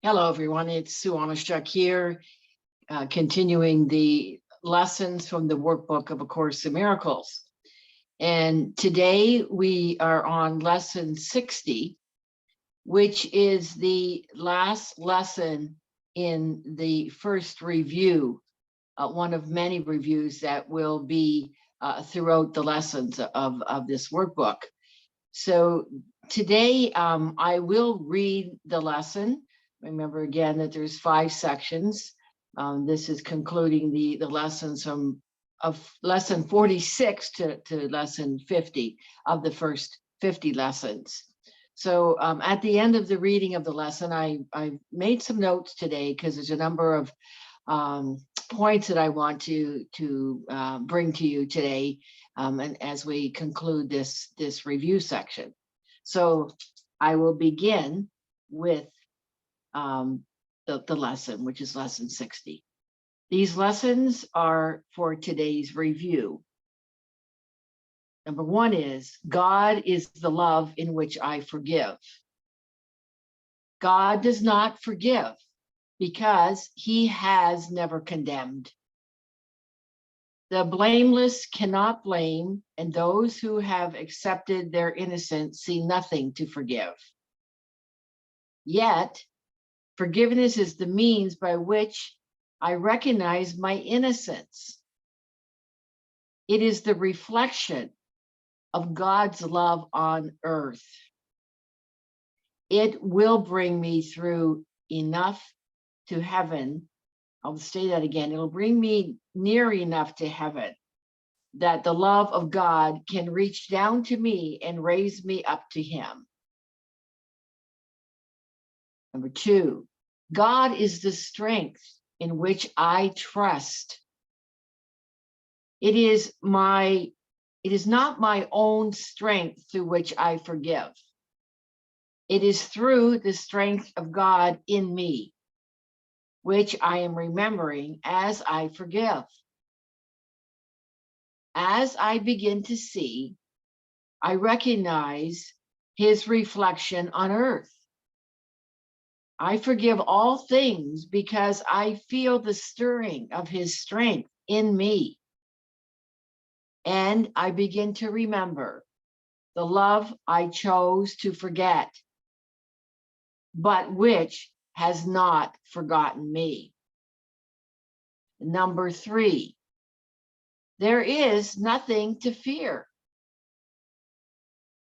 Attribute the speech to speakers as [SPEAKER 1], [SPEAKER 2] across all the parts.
[SPEAKER 1] Hello, everyone. It's Sue.oneschuk here, continuing the lessons from the workbook of A Course in Miracles. And today we are on lesson 60, which is the last lesson in the first review, one of many reviews that will be throughout the lessons of this workbook. So today I will read the lesson. Remember again that there's 5 sections. This is concluding the lessons from lesson 46 to lesson 50 of the first 50 lessons. So at the end of the reading of the lesson, I made some notes today because there's a number of points that I want to bring to you today, and as we conclude this review section. So I will begin with the lesson, which is lesson 60. These lessons are for today's review. Number 1 is, God is the love in which I forgive. God does not forgive because he has never condemned. The blameless cannot blame, and those who have accepted their innocence see nothing to forgive. Yet, forgiveness is the means by which I recognize my innocence. It is the reflection of God's love on earth. It will bring me through enough to heaven. I'll say that again. It'll bring me near enough to heaven that the love of God can reach down to me and raise me up to him. Number 2, God is the strength in which I trust. It is not my own strength through which I forgive. It is through the strength of God in me, which I am remembering as I forgive. As I begin to see, I recognize his reflection on earth. I forgive all things because I feel the stirring of his strength in me. And I begin to remember the love I chose to forget, but which has not forgotten me. Number 3, there is nothing to fear.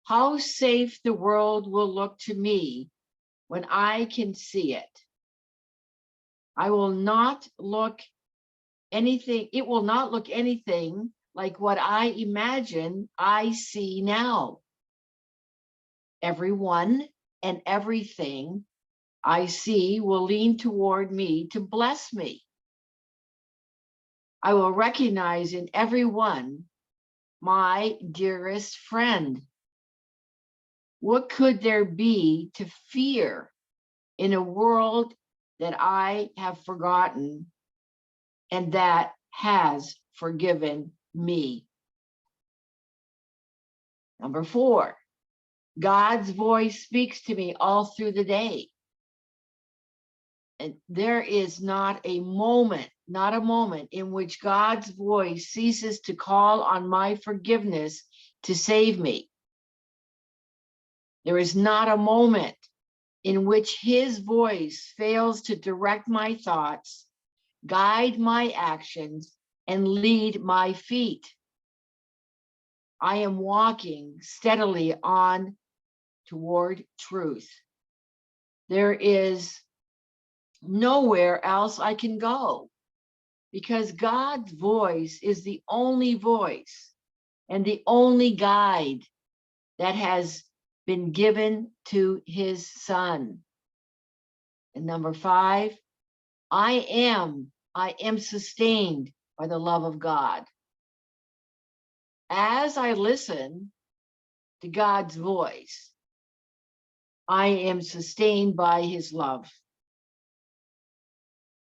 [SPEAKER 1] How safe the world will look to me when I can see it. It will not look anything like what I imagine I see now. Everyone and everything I see will lean toward me to bless me. I will recognize in everyone my dearest friend. What could there be to fear in a world that I have forgotten and that has forgiven me? Number 4, God's voice speaks to me all through the day. And there is not a moment in which God's voice ceases to call on my forgiveness to save me. There is not a moment in which his voice fails to direct my thoughts, guide my actions, and lead my feet. I am walking steadily on toward truth. There is nowhere else I can go because God's voice is the only voice and the only guide that has been given to his son. And number 5, I am sustained by the love of God. As I listen to God's voice, I am sustained by his love.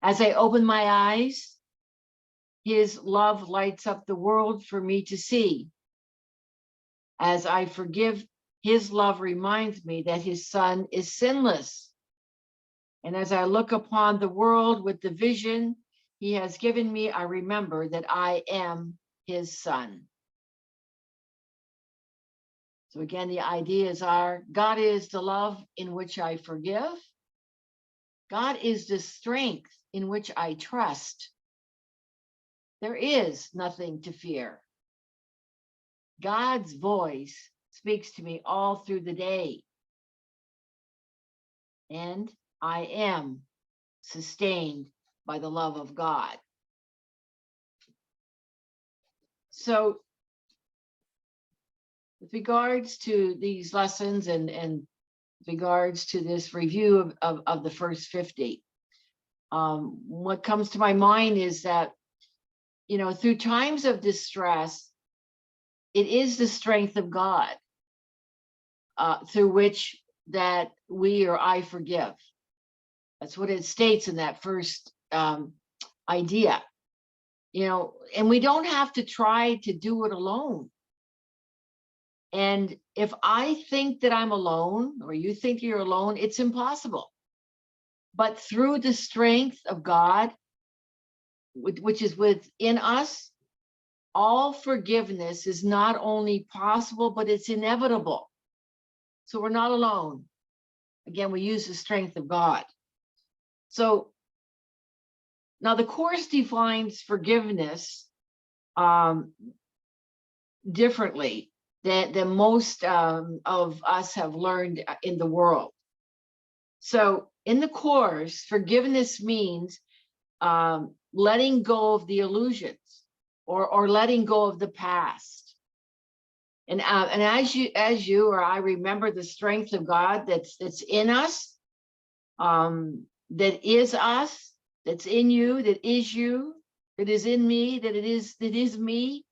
[SPEAKER 1] As I open my eyes, his love lights up the world for me to see. As I forgive, his love reminds me that his son is sinless. And as I look upon the world with the vision he has given me, I remember that I am his son. So again, the ideas are: God is the love in which I forgive. God is the strength in which I trust. There is nothing to fear. God's voice speaks to me all through the day. And I am sustained by the love of God. So with regards to these lessons and regards to this review of the first 50, what comes to my mind is that, through times of distress, it is the strength of God through which that we or I forgive. That's what it states in that first idea, and we don't have to try to do it alone. And if I think that I'm alone, or you think you're alone, it's impossible. But through the strength of God, which is within us, all forgiveness is not only possible, but it's inevitable. So we're not alone. Again, we use the strength of God. So now the Course defines forgiveness differently than most of us have learned in the world. So in the Course, forgiveness means letting go of the illusions or letting go of the past. And as you or I remember the strength of God that's in us, that is us, that's in you, that is you, that is in me, that is me,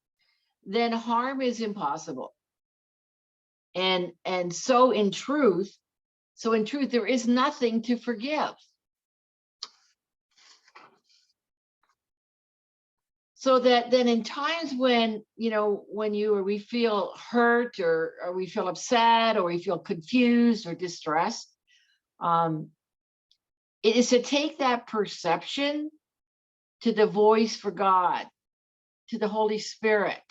[SPEAKER 1] then harm is impossible. And so in truth, there is nothing to forgive. So that then in times when, when you or we feel hurt or we feel upset or we feel confused or distressed, it is to take that perception to the voice for God, to the Holy Spirit,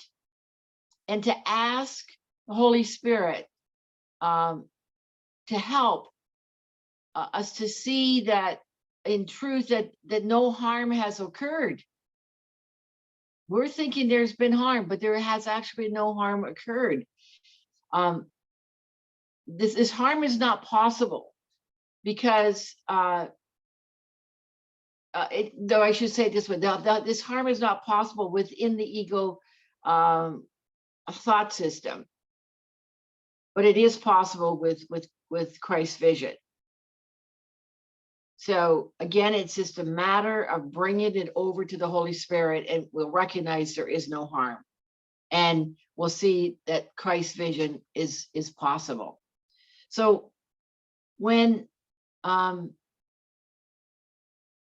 [SPEAKER 1] and to ask the Holy Spirit to help us to see that in truth that no harm has occurred. We're thinking there's been harm, but there has actually no harm occurred. This harm is not possible because, though I should say it this way, this harm is not possible within the ego thought system, but it is possible with Christ's vision. So again, it's just a matter of bringing it over to the Holy Spirit, and we'll recognize there is no harm, and we'll see that Christ's vision is possible. So when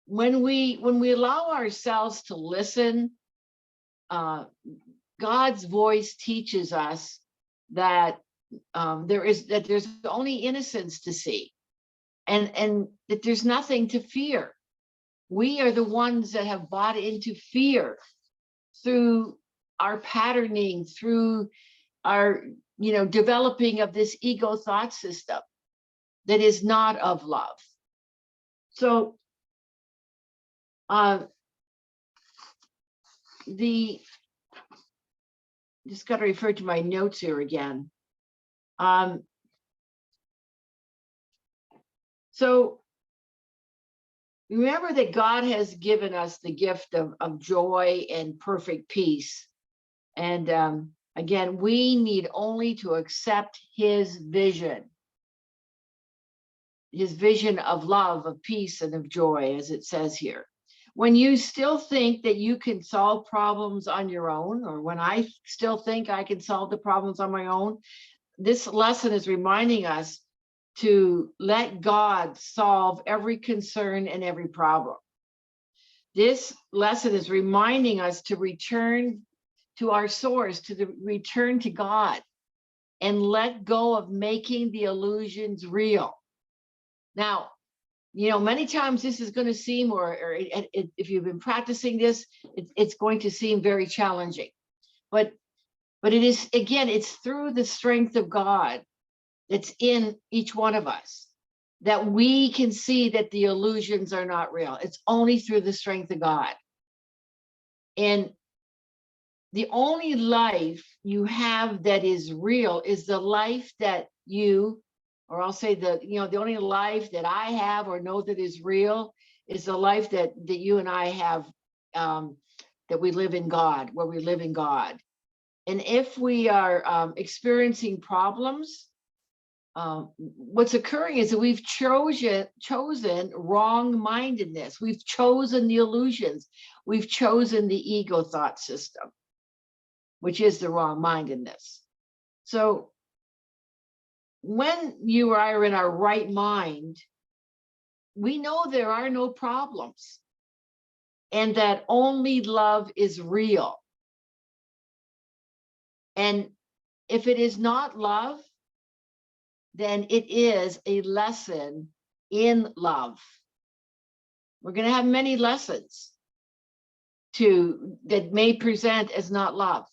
[SPEAKER 1] we allow ourselves to listen, God's voice teaches us that there's only innocence to see. And that there's nothing to fear. We are the ones that have bought into fear through our patterning, through our, developing of this ego thought system that is not of love. So just got to refer to my notes here again. So remember that God has given us the gift of joy and perfect peace. And again, we need only to accept his vision of love, of peace, and of joy, as it says here. When you still think that you can solve problems on your own, or when I still think I can solve the problems on my own, this lesson is reminding us to let God solve every concern and every problem. This lesson is reminding us to return to our source, return to God, and let go of making the illusions real. Now, Many times this is going to seem, if you've been practicing this, it's going to seem very challenging. But it is, again, it's through the strength of God that's in each one of us that we can see that the illusions are not real. It's only through the strength of God. And the only life you have that is real is the life that you, or I'll say the only life that I have or know that is real is the life that you and I have, that we live in God, where we live in God. And if we are experiencing problems, what's occurring is that we've chosen wrong-mindedness. We've chosen the illusions. We've chosen the ego thought system, which is the wrong-mindedness. So when you are in our right mind, we know there are no problems and that only love is real. And if it is not love, then it is a lesson in love. We're going to have many lessons that may present as not love.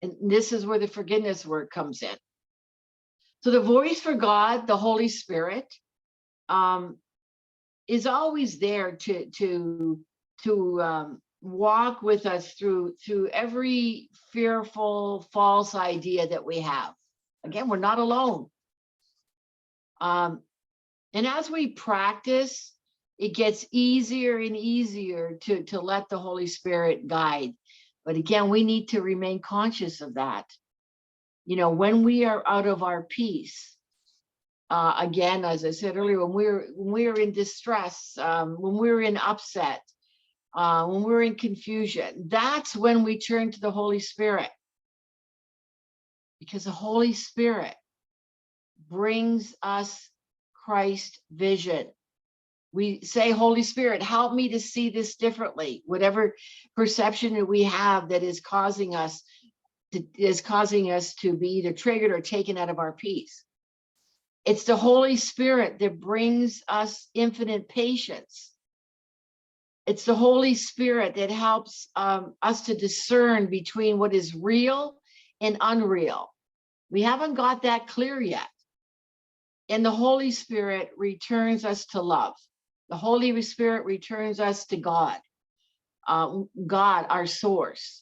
[SPEAKER 1] And this is where the forgiveness work comes in. So the voice for God, the Holy Spirit, is always there to walk with us through every fearful, false idea that we have. Again, we're not alone. And as we practice, it gets easier and easier to let the Holy Spirit guide. But again, we need to remain conscious of that. When we are out of our peace, again, as I said earlier, when we're in distress, when we're in upset, when we're in confusion, that's when we turn to the Holy Spirit. Because the Holy Spirit brings us Christ vision. We say, Holy Spirit, help me to see this differently. Whatever perception that we have that is causing us to be either triggered or taken out of our peace. It's the Holy Spirit that brings us infinite patience. It's the Holy Spirit that helps us to discern between what is real and unreal. We haven't got that clear yet. And the Holy Spirit returns us to love. The Holy Spirit returns us to God, God, our source,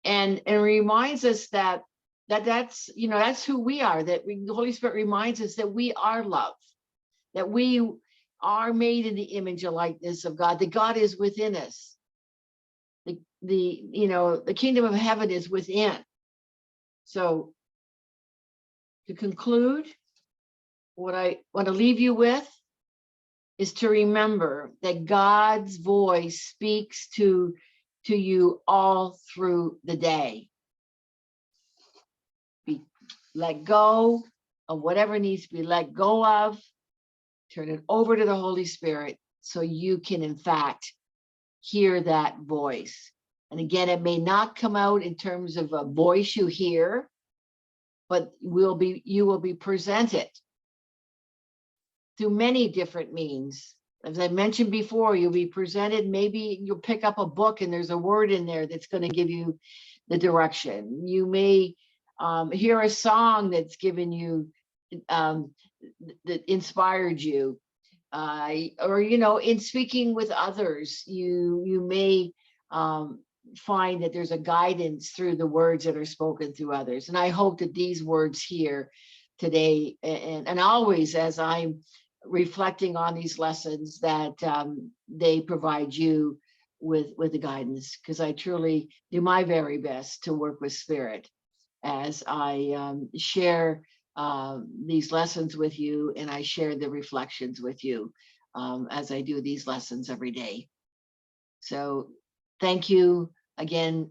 [SPEAKER 1] and reminds us that's who we are. The Holy Spirit reminds us that we are love, that we are made in the image and likeness of God, that God is within us. The kingdom of heaven is within. So to conclude, what I want to leave you with is to remember that God's voice speaks to you all through the day. Let go of whatever needs to be let go of. Turn it over to the Holy Spirit so you can, in fact, hear that voice. And again, it may not come out in terms of a voice you hear, but you will be presented through many different means. As I mentioned before, you'll be presented, maybe you'll pick up a book and there's a word in there that's going to give you the direction. You may hear a song that's given you, that inspired you. Or, in speaking with others, you may find that there's a guidance through the words that are spoken through others. And I hope that these words here today and always, as I'm reflecting on these lessons, that they provide you with the guidance, because I truly do my very best to work with Spirit as I share these lessons with you, and I share the reflections with you as I do these lessons every day. So thank you again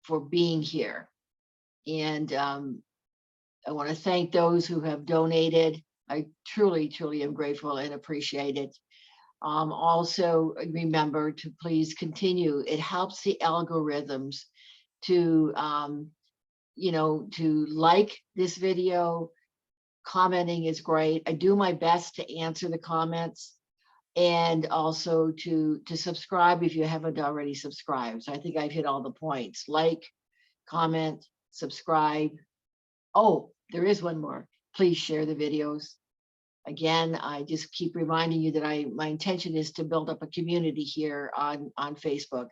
[SPEAKER 1] for being here. And I want to thank those who have donated. I truly, truly am grateful and appreciate it. Also, remember to please continue. It helps the algorithms to, to like this video, Commenting is great. I do my best to answer the comments, and also to subscribe if you haven't already subscribed. So I think I've hit all the points. Like, comment, subscribe. Oh, there is one more. Please share the videos. Again, I just keep reminding you that my intention is to build up a community here on Facebook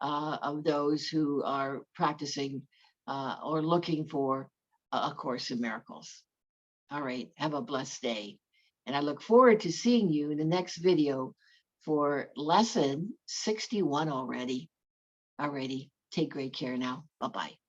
[SPEAKER 1] of those who are practicing or looking for A Course in Miracles. All right, have a blessed day. And I look forward to seeing you in the next video for lesson 61 already. Alrighty, take great care now. Bye-bye.